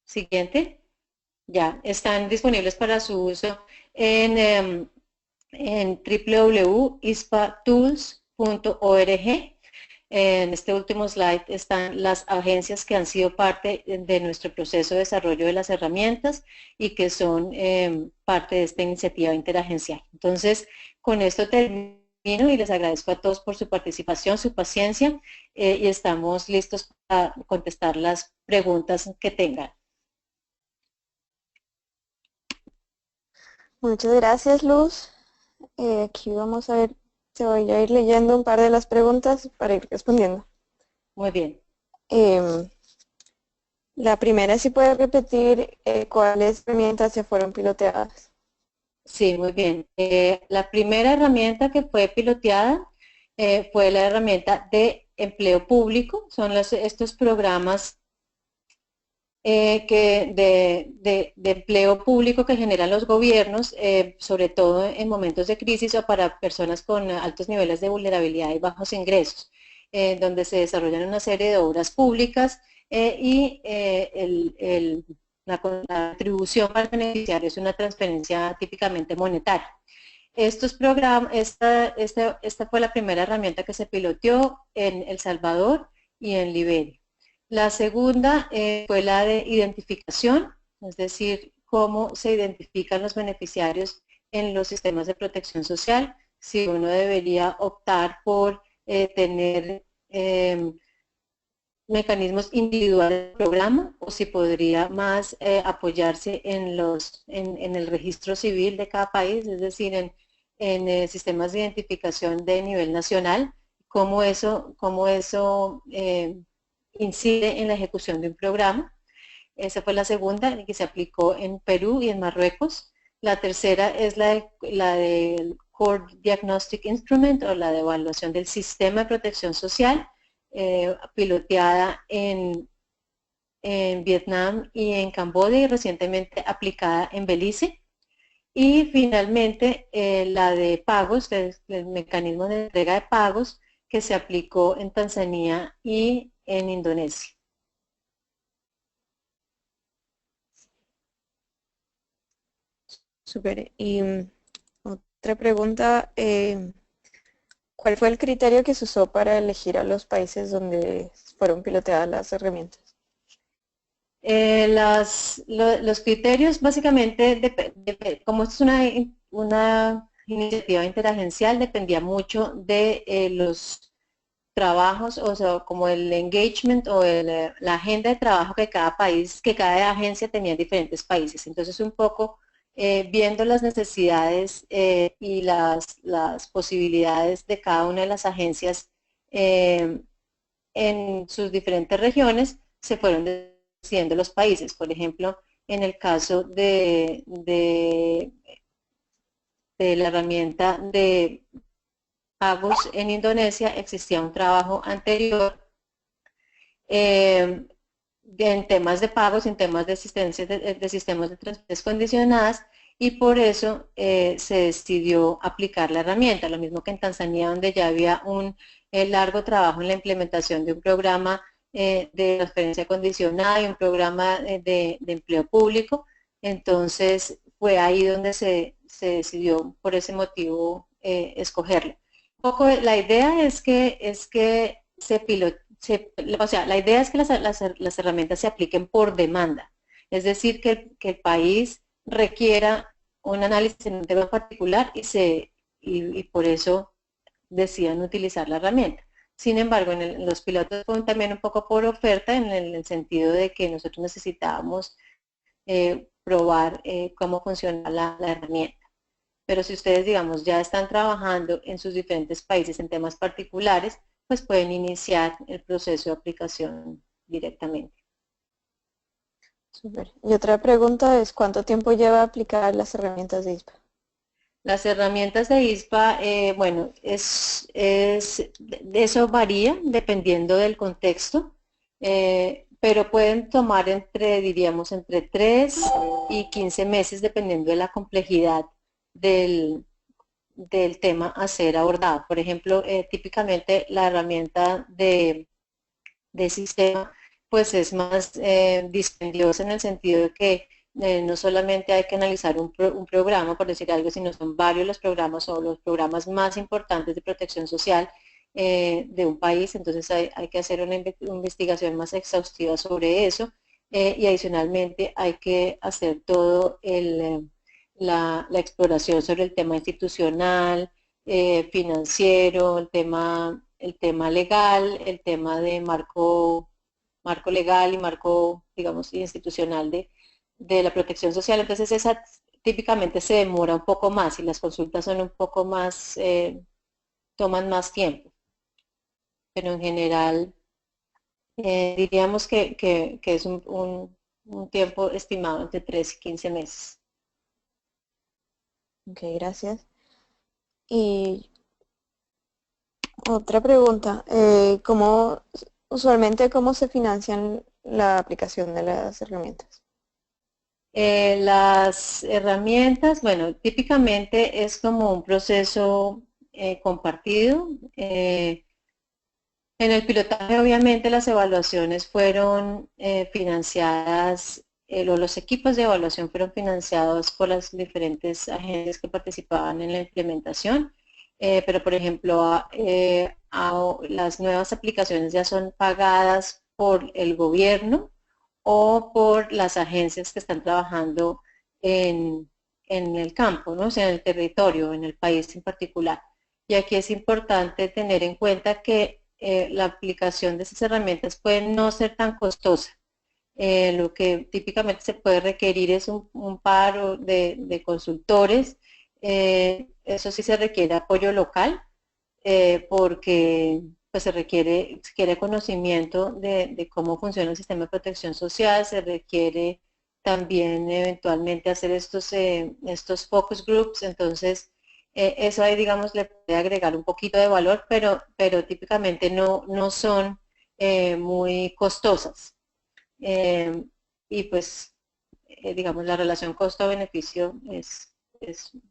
Siguiente. Ya, están disponibles para su uso en www.ispatools.org. En este último slide están las agencias que han sido parte de nuestro proceso de desarrollo de las herramientas y que son parte de esta iniciativa interagencial. Entonces, con esto termino y les agradezco a todos por su participación, su paciencia y estamos listos para contestar las preguntas que tengan. Muchas gracias, Luz. Aquí vamos a ver, te voy a ir leyendo un par de las preguntas para ir respondiendo. Muy bien. La primera, si puedes repetir cuáles herramientas se fueron piloteadas. Sí, muy bien. La primera herramienta que fue piloteada fue la herramienta de empleo público. Son estos programas de empleo público que generan los gobiernos, sobre todo en momentos de crisis o para personas con altos niveles de vulnerabilidad y bajos ingresos, donde se desarrollan una serie de obras públicas y la contribución para el beneficiario es una transferencia típicamente monetaria. Estos programas, esta fue la primera herramienta que se piloteó en El Salvador y en Liberia. La segunda fue la de identificación, es decir, cómo se identifican los beneficiarios en los sistemas de protección social, si uno debería optar por tener mecanismos individuales del programa o si podría más apoyarse en el registro civil de cada país, es decir, en sistemas de identificación de nivel nacional, cómo eso incide en la ejecución de un programa. Esa fue la segunda, que se aplicó en Perú y en Marruecos. La tercera es la del Core Diagnostic Instrument o la de evaluación del sistema de protección social, piloteada en Vietnam y en Camboya y recientemente aplicada en Belice. Y finalmente la de pagos, que es el mecanismo de entrega de pagos, que se aplicó en Tanzania y en Indonesia. Súper. Y otra pregunta, ¿cuál fue el criterio que se usó para elegir a los países donde fueron piloteadas las herramientas? Los criterios básicamente, como esto es una iniciativa interagencial, dependía mucho de los trabajos, o sea, como el engagement o la agenda de trabajo que cada país, que cada agencia tenía en diferentes países. Entonces, un poco viendo las necesidades y las posibilidades de cada una de las agencias en sus diferentes regiones, se fueron decidiendo los países. Por ejemplo, en el caso de la herramienta de pagos en Indonesia, existía un trabajo anterior en temas de pagos, en temas de asistencia de sistemas de transferencias condicionadas, y por eso se decidió aplicar la herramienta. Lo mismo que en Tanzania, donde ya había un largo trabajo en la implementación de un programa de transferencia condicionada y un programa de empleo público. Entonces fue ahí donde se decidió por ese motivo escogerlo. Un poco la idea es que la idea es que las herramientas se apliquen por demanda, es decir, que el país requiera un análisis en un tema particular y por eso decidan utilizar la herramienta. Sin embargo, en los pilotos fue también un poco por oferta, en el sentido de que nosotros necesitábamos probar cómo funciona la herramienta. Pero si ustedes, digamos, ya están trabajando en sus diferentes países en temas particulares, pues pueden iniciar el proceso de aplicación directamente. Súper. Y otra pregunta es, ¿cuánto tiempo lleva aplicar las herramientas de ISPA? Las herramientas de ISPA, bueno, eso varía dependiendo del contexto, pero pueden tomar diríamos, entre 3 y 15 meses dependiendo de la complejidad del, del tema a ser abordado. Por ejemplo, típicamente la herramienta de sistema pues es más dispendiosa en el sentido de que no solamente hay que analizar un programa, por decir algo, sino son varios los programas o los programas más importantes de protección social de un país, entonces hay que hacer una investigación más exhaustiva sobre eso y adicionalmente hay que hacer todo la exploración sobre el tema institucional, financiero, el tema legal, el tema de marco legal y marco, digamos, institucional de la protección social. Entonces esa típicamente se demora un poco más y las consultas son un poco más, toman más tiempo. Pero en general diríamos que es un tiempo estimado entre 3 y 15 meses. Ok, gracias. Y otra pregunta, usualmente cómo se financian la aplicación de las herramientas? Las herramientas, bueno, típicamente es como un proceso compartido. En el pilotaje, obviamente, las evaluaciones fueron financiadas, los equipos de evaluación fueron financiados por las diferentes agencias que participaban en la implementación, pero, por ejemplo, las nuevas aplicaciones ya son pagadas por el gobierno o por las agencias que están trabajando en el campo, ¿no? O sea, en el territorio, en el país en particular. Y aquí es importante tener en cuenta que la aplicación de esas herramientas puede no ser tan costosa. Lo que típicamente se puede requerir es un par de consultores. Eso sí se requiere apoyo local porque pues se requiere conocimiento de cómo funciona el sistema de protección social, se requiere también eventualmente hacer estos focus groups, entonces eso ahí, digamos, le puede agregar un poquito de valor, pero típicamente no son muy costosas. Eh, y pues, digamos, la relación costo-beneficio es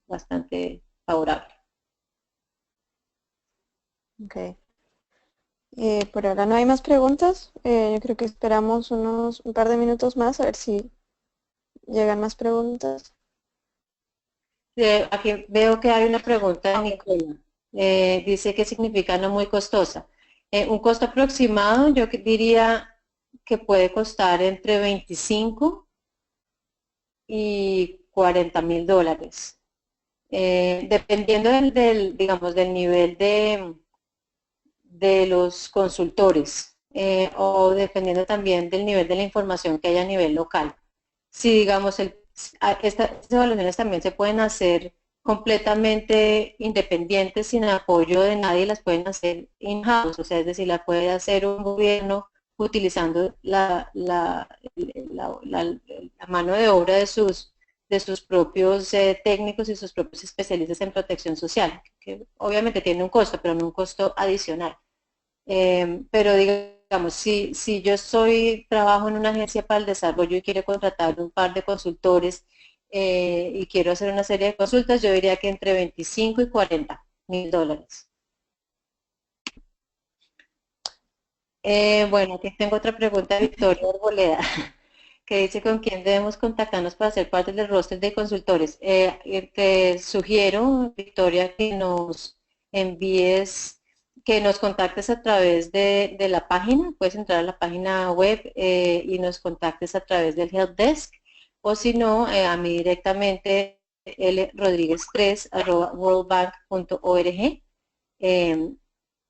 bastante favorable. Ok. Por ahora no hay más preguntas. Yo creo que esperamos un par de minutos más a ver si llegan más preguntas. Aquí veo que hay una pregunta de Nicola. Dice qué significa no muy costosa. Un costo aproximado yo diría que puede costar entre 25 y 40.000 dólares. Dependiendo digamos, del nivel de los consultores o dependiendo también del nivel de la información que haya a nivel local. Si digamos, estas evaluaciones también se pueden hacer completamente independientes, sin apoyo de nadie, las pueden hacer in-house, o sea, es decir, la puede hacer un gobierno utilizando la mano de obra de sus propios técnicos y sus propios especialistas en protección social, que obviamente tiene un costo, pero no un costo adicional. Pero digamos, si yo trabajo en una agencia para el desarrollo y quiero contratar un par de consultores y quiero hacer una serie de consultas, yo diría que entre 25 y 40.000 dólares. Bueno, aquí tengo otra pregunta de Victoria Arboleda, que dice con quién debemos contactarnos para ser parte del roster de consultores. Te sugiero, Victoria, que nos envíes, que nos contactes a través de la página, puedes entrar a la página web y nos contactes a través del help desk, o si no, a mí directamente, lrodriguez3@worldbank.org,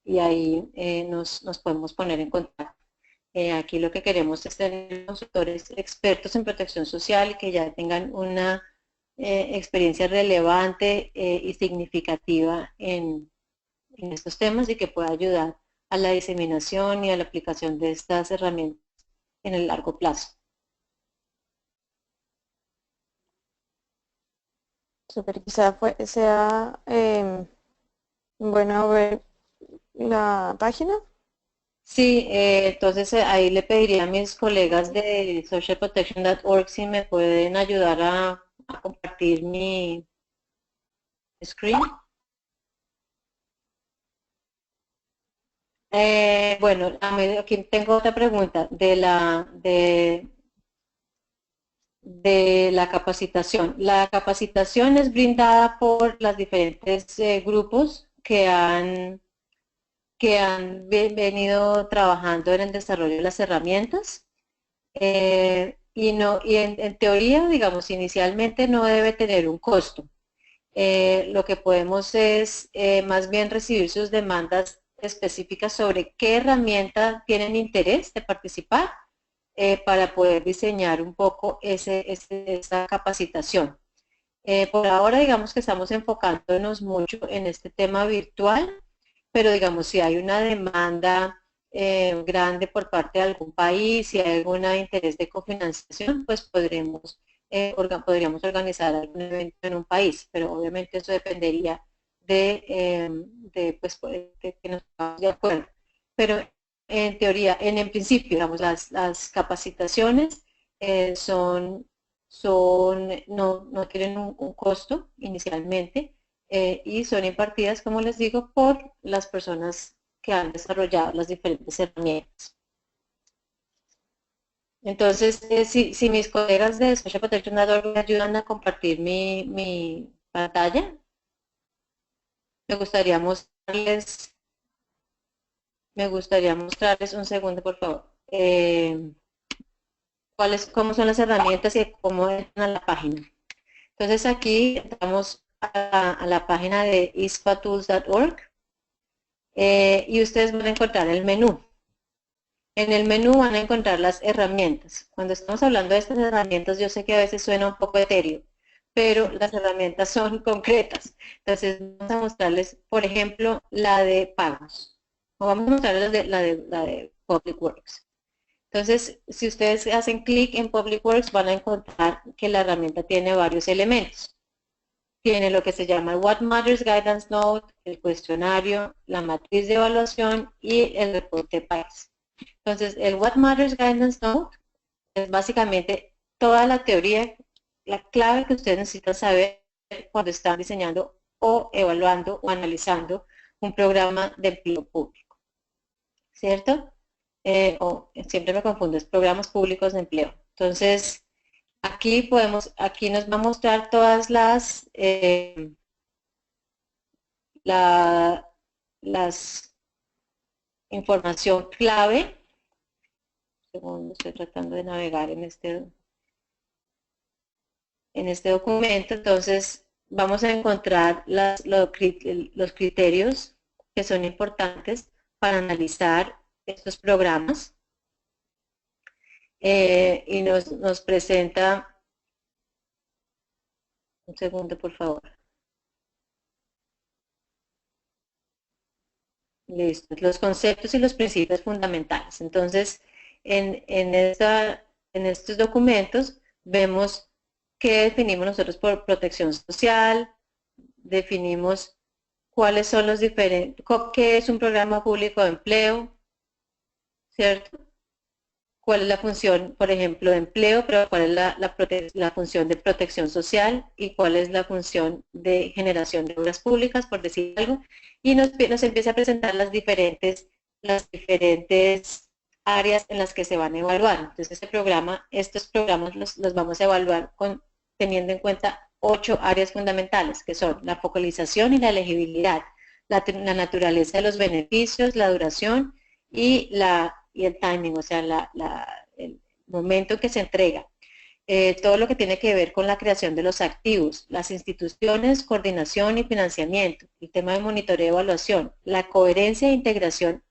y ahí nos podemos poner en contacto. Aquí lo que queremos es tener consultores expertos en protección social y que ya tengan una experiencia relevante y significativa en estos temas y que pueda ayudar a la diseminación y a la aplicación de estas herramientas en el largo plazo. Super, quizá sea bueno ver la página. Sí, entonces ahí le pediría a mis colegas de socialprotection.org si me pueden ayudar a compartir mi screen. Bueno, aquí tengo otra pregunta de la capacitación. La capacitación es brindada por los diferentes grupos que han venido trabajando en el desarrollo de las herramientas. Y en teoría, digamos, inicialmente no debe tener un costo. Lo que podemos es más bien recibir sus demandas específicas sobre qué herramienta tienen interés de participar para poder diseñar un poco esa capacitación. Por ahora, digamos que estamos enfocándonos mucho en este tema virtual, pero digamos, si hay una demanda grande por parte de algún país, si hay algún interés de cofinanciación, pues podríamos organizar algún evento en un país, pero obviamente eso dependería de que nos pongamos de acuerdo. Pero en teoría, en principio, digamos, las capacitaciones no tienen un costo inicialmente y son impartidas, como les digo, por las personas que han desarrollado las diferentes herramientas. Entonces, si mis colegas de Social Protection Network me ayudan a compartir mi pantalla, me gustaría mostrarles un segundo, por favor. Cómo son las herramientas y cómo entran a la página. Entonces aquí entramos a la página de ispatools.org y ustedes van a encontrar el menú. En el menú van a encontrar las herramientas. Cuando estamos hablando de estas herramientas, yo sé que a veces suena un poco etéreo, pero las herramientas son concretas. Entonces vamos a mostrarles, por ejemplo, la de pagos. O vamos a mostrarles la de Public Works. Entonces, si ustedes hacen clic en Public Works, van a encontrar que la herramienta tiene varios elementos. Tiene lo que se llama el What Matters Guidance Note, el cuestionario, la matriz de evaluación y el reporte país. Entonces, el What Matters Guidance Note es básicamente toda la teoría, la clave que ustedes necesitan saber cuando están diseñando o evaluando o analizando un programa de empleo público. ¿Cierto? Siempre me confundo, es programas públicos de empleo. Entonces, aquí nos va a mostrar todas las información clave. Segundo, estoy tratando de navegar en este documento. Entonces, vamos a encontrar los criterios que son importantes para analizar estos programas. Y nos presenta, un segundo por favor. Listo, los conceptos y los principios fundamentales. Entonces, en estos documentos vemos qué definimos nosotros por protección social, definimos cuáles son los diferentes, qué es un programa público de empleo, ¿cierto? Cuál es la función, por ejemplo, de empleo, pero cuál es la función de protección social y cuál es la función de generación de obras públicas, por decir algo, y nos empieza a presentar las diferentes áreas en las que se van a evaluar. Entonces, estos programas los vamos a evaluar teniendo en cuenta 8 áreas fundamentales, que son la focalización y la elegibilidad, la naturaleza de los beneficios, la duración y el timing, o sea, el momento en que se entrega. Todo lo que tiene que ver con la creación de los activos, las instituciones, coordinación y financiamiento, el tema de monitoreo y evaluación, la coherencia e integración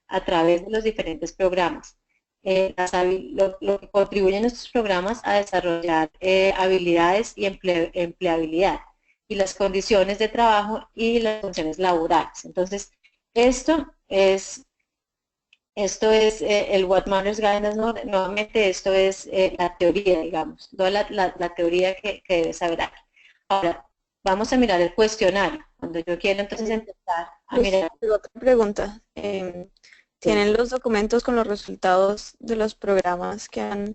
a través de los diferentes programas. Lo que contribuyen estos programas a desarrollar habilidades y empleabilidad y las condiciones de trabajo y las funciones laborales. Entonces, esto es el What Matters Guidance, ¿no? Nuevamente esto es la teoría, digamos, toda la teoría que debes saber. Ahora, vamos a mirar el cuestionario. Cuando yo quiero entonces empezar a mirar. Otra pregunta. ¿Tienen los documentos con los resultados de los programas que han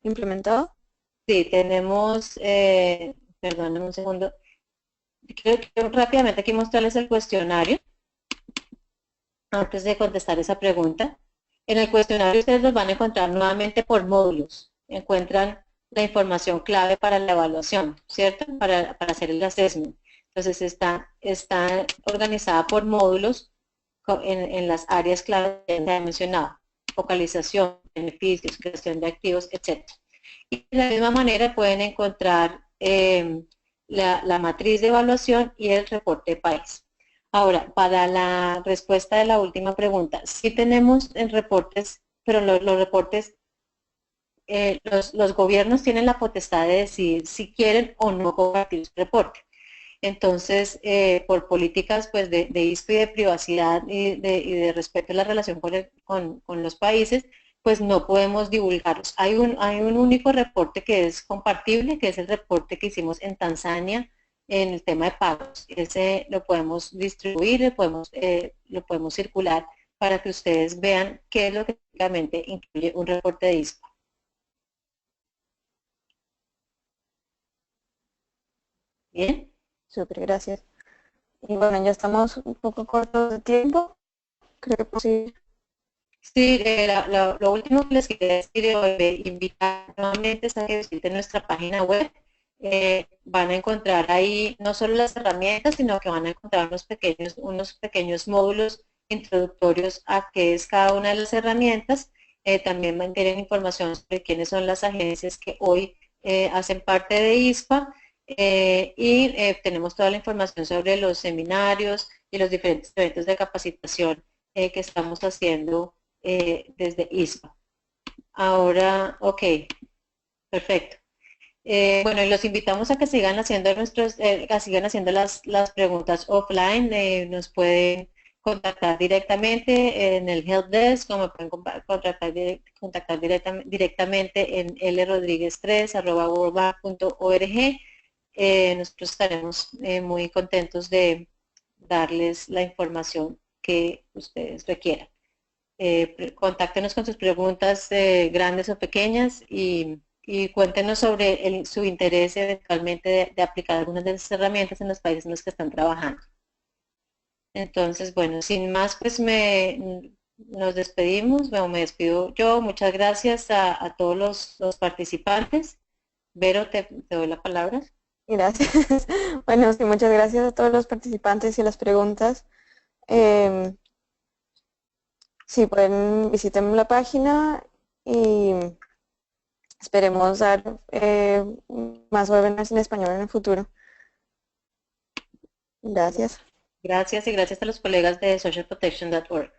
implementado? Sí, tenemos, perdónenme un segundo, quiero rápidamente aquí mostrarles el cuestionario antes de contestar esa pregunta. En el cuestionario ustedes los van a encontrar nuevamente por módulos. Encuentran la información clave para la evaluación, ¿cierto? Para hacer el assessment. Entonces está organizada por módulos en las áreas clave que ya he mencionado. Focalización, beneficios, creación de activos, etc. Y de la misma manera pueden encontrar la matriz de evaluación y el reporte de país. Ahora, para la respuesta de la última pregunta, sí tenemos en reportes, pero los reportes, los gobiernos tienen la potestad de decidir si quieren o no compartir su reporte. Entonces, por políticas pues, de ISPA y de privacidad y de respeto a la relación con los países, pues no podemos divulgarlos. Hay un único reporte que es compartible, que es el reporte que hicimos en Tanzania en el tema de pagos. Ese lo podemos distribuir, lo podemos circular para que ustedes vean qué es lo que técnicamente incluye un reporte de ISPA. ¿Bien? Súper, gracias. Y bueno, ya estamos un poco cortos de tiempo. Creo que sí. Sí, lo último que les quería decir hoy, invitar nuevamente a que visiten nuestra página web. Van a encontrar ahí no solo las herramientas, sino que van a encontrar unos pequeños módulos introductorios a qué es cada una de las herramientas. También tienen información sobre quiénes son las agencias que hoy hacen parte de ISPA. Tenemos toda la información sobre los seminarios y los diferentes eventos de capacitación que estamos haciendo desde ISPA. Ahora, ok, perfecto. Bueno, y los invitamos a que sigan haciendo las preguntas offline. Nos pueden contactar directamente en el Help Desk, como pueden contactar directamente en lrodriguez3@worldbank.org. Nosotros estaremos muy contentos de darles la información que ustedes requieran. Contáctenos con sus preguntas grandes o pequeñas y cuéntenos sobre su interés eventualmente de aplicar algunas de esas herramientas en los países en los que están trabajando. Entonces, bueno, sin más, pues nos despedimos. Bueno, me despido yo. Muchas gracias a todos los participantes. Vero, te doy la palabra. Gracias. Bueno, sí, muchas gracias a todos los participantes y las preguntas. Sí, pueden visitar la página y esperemos dar más webinars en español en el futuro. Gracias. Gracias y gracias a los colegas de socialprotection.org.